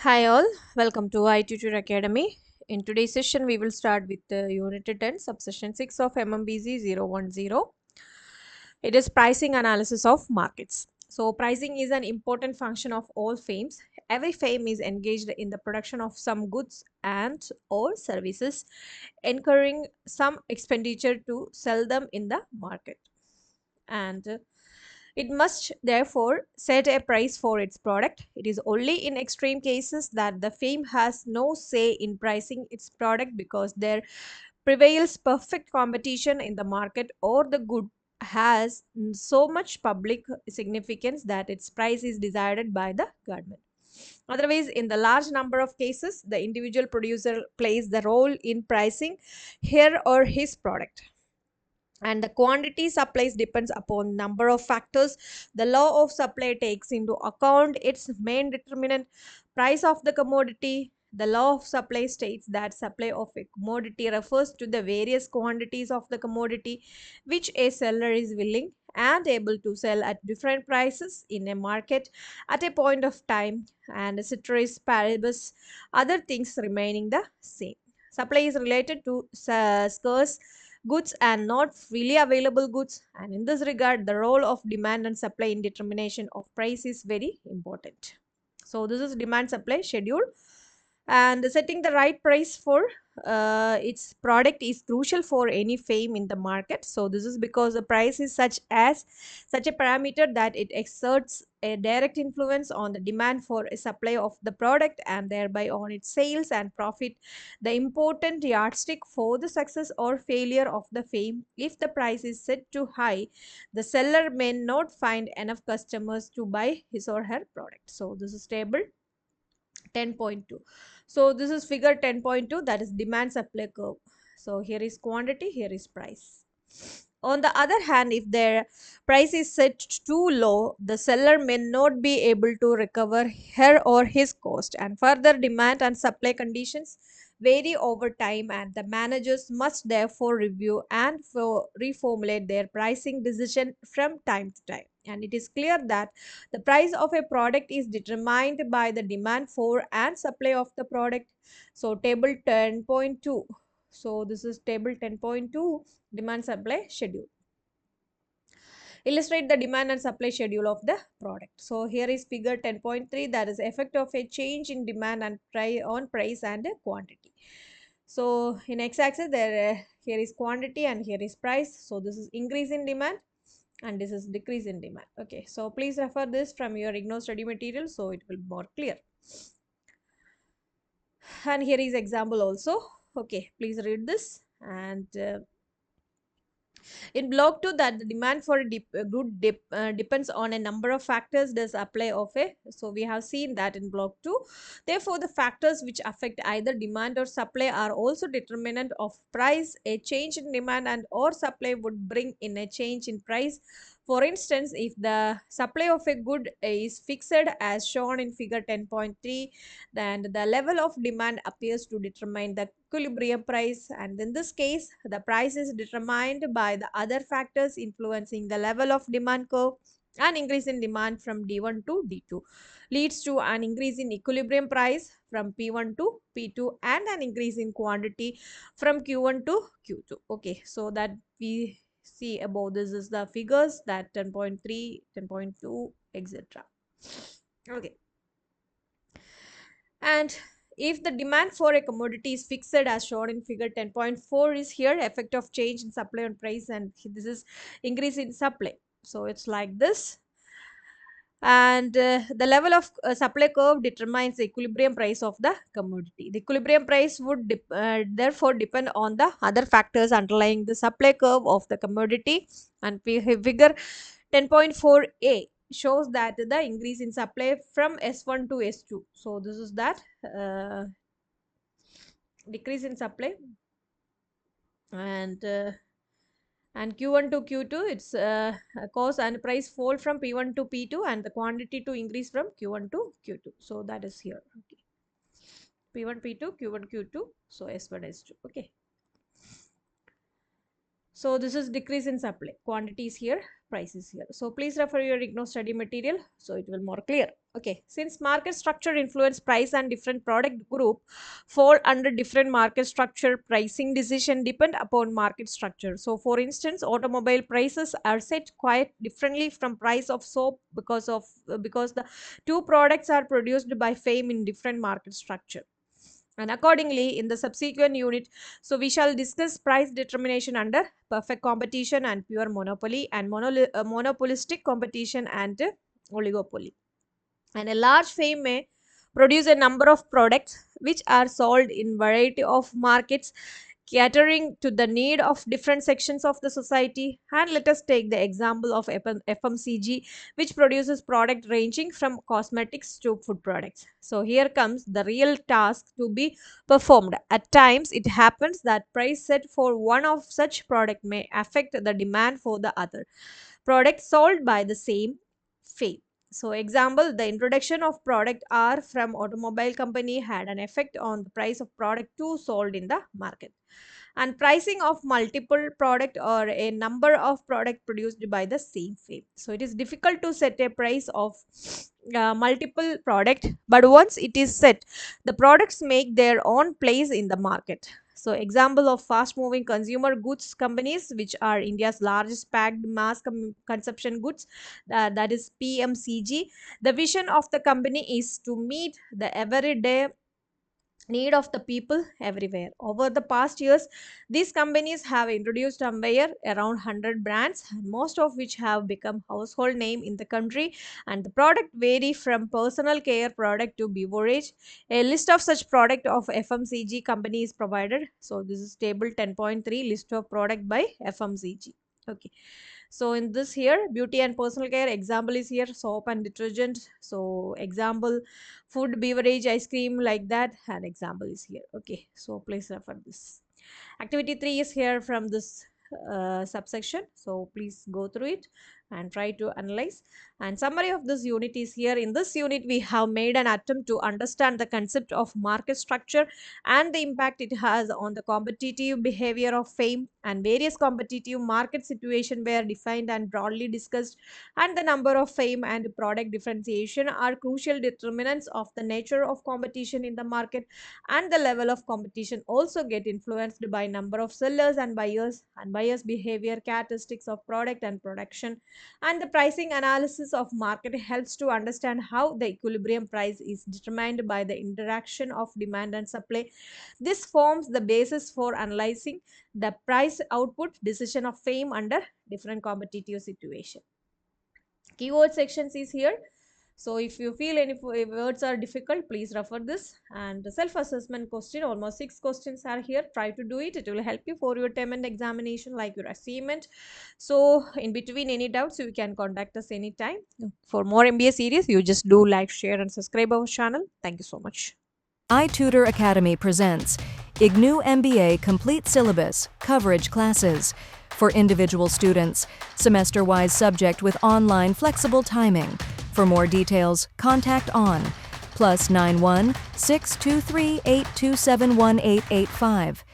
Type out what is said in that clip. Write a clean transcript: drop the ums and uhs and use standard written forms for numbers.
Hi all, welcome to i-tutor Academy. In today's session, we will start with Unit 10, Subsection 6 of MMPC 010. It is pricing analysis of markets. So, pricing is an important function of all firms. Every firm is engaged in the production of some goods and or services, incurring some expenditure to sell them in the market. And it must therefore set a price for its product. It is only in extreme cases that the firm has no say in pricing its product because there prevails perfect competition in the market or the good has so much public significance that its price is decided by the government. Otherwise, in the large number of cases, the individual producer plays the role in pricing her or his product, and the quantity supplies depends upon number of factors. The law of supply takes into account its main determinant, price of the commodity. The law of supply states that supply of a commodity refers to the various quantities of the commodity which a seller is willing and able to sell at different prices in a market at a point of time, and ceteris paribus, other things remaining the same. Supply is related to scarce goods and not freely available goods, and in this regard the role of demand and supply in determination of price is very important. So this is demand supply schedule, and setting the right price for its product is crucial for any firm in the market. So this is because the price is such a parameter that it exerts a direct influence on the demand for a supply of the product and thereby on its sales and profit, the important yardstick for the success or failure of the firm. If the price is set too high, the seller may not find enough customers to buy his or her product. So this is table 10.2. So this is figure 10.2, that is demand supply curve. So here is quantity, here is price. On the other hand, if their price is set too low, the seller may not be able to recover her or his cost, and further demand and supply conditions vary over time, and the managers must therefore review and reformulate their pricing decision from time to time. And it is clear that the price of a product is determined by the demand for and supply of the product. So table 10.2. So this is table 10.2, demand supply schedule. Illustrate the demand and supply schedule of the product. So here is figure 10.3, that is effect of a change in demand and on price and quantity. So in x-axis there here is quantity and here is price. So this is increase in demand and this is decrease in demand. Okay, so please refer this from your IGNOUMBA study material so it will be more clear. And here is example also. Okay, please read this. And in block 2, that the demand for a depends on a number of factors does apply of a. So we have seen that in block 2. Therefore, the factors which affect either demand or supply are also determinant of price. A change in demand and or supply would bring in a change in price. For instance, if the supply of a good is fixed as shown in figure 10.3, then the level of demand appears to determine the equilibrium price, and in this case the price is determined by the other factors influencing the level of demand curve. An increase in demand from D1 to D2 leads to an increase in equilibrium price from P1 to P2 and an increase in quantity from Q1 to Q2. Okay, so that we see above, this is the figures that 10.3, 10.2, etc. Okay, and if the demand for a commodity is fixed as shown in figure 10.4 is here, effect of change in supply on price, and this is increase in supply. So it's like this, and the level of supply curve determines the equilibrium price of the commodity. The equilibrium price would therefore depend on the other factors underlying the supply curve of the commodity, and figure 10.4a shows that the increase in supply from S1 to S2. So this is that decrease in supply, and Q1 to Q2, it's cost and price fall from P1 to P2 and the quantity to increase from Q1 to Q2. So that is here. Okay. P1 P2 Q1 Q2, so S1 S2. Okay. So this is decrease in supply. Quantity is here, price is here. So please refer your IGNOU study material so it will more clear. Okay, since market structure influence price and different product group fall under different market structure, pricing decision depend upon market structure. So for instance, automobile prices are set quite differently from price of soap because the two products are produced by FAME in different market structure. And accordingly, in the subsequent unit, so we shall discuss price determination under perfect competition and pure monopoly, and monopolistic competition and oligopoly. And a large firm may produce a number of products which are sold in variety of markets catering to the need of different sections of the society. And let us take the example of FMCG, which produces product ranging from cosmetics to food products. So here comes the real task to be performed. At times it happens that price set for one of such product may affect the demand for the other product sold by the same firm. So example, the introduction of product R from automobile company had an effect on the price of product 2 sold in the market. And pricing of multiple product or a number of product produced by the same firm. So it is difficult to set a price of multiple product, but once it is set, the products make their own place in the market. So example of fast moving consumer goods companies, which are India's largest packed mass consumption goods, that is PMCG. The vision of the company is to meet the everyday need of the people everywhere. Over the past years, these companies have introduced somewhere around 100 brands, and most of which have become household name in the country. And the product vary from personal care product to beverage. A list of such product of FMCG company is provided. So this is table 10.3, list of product by FMCG. Okay, so in this here, beauty and personal care example is here, soap and detergent. So example, food, beverage, ice cream, like that, and example is here. Okay, so please refer this. Activity 3 is here from this subsection, so please go through it and try to analyze. And summary of this unit is here. In this unit, we have made an attempt to understand the concept of market structure and the impact it has on the competitive behavior of fame, and various competitive market situations were defined and broadly discussed, and the number of fame and product differentiation are crucial determinants of the nature of competition in the market. And the level of competition also get influenced by number of sellers and buyers behavior, characteristics of product and production. And the pricing analysis of market helps to understand how the equilibrium price is determined by the interaction of demand and supply. This forms the basis for analyzing the price output decision of fame under different competitive situation. Keyword sections is here. So if you feel any words are difficult, please refer this. And the self-assessment question, almost 6 questions are here. Try to do it. It will help you for your term and examination, like your assignment. So in between any doubts, you can contact us anytime. For more MBA series, you just do like, share and subscribe our channel. Thank you so much. i-tutor Academy presents IGNOU MBA Complete Syllabus Coverage Classes for individual students, semester-wise subject with online flexible timing. For more details, contact on +91 623 827 1885.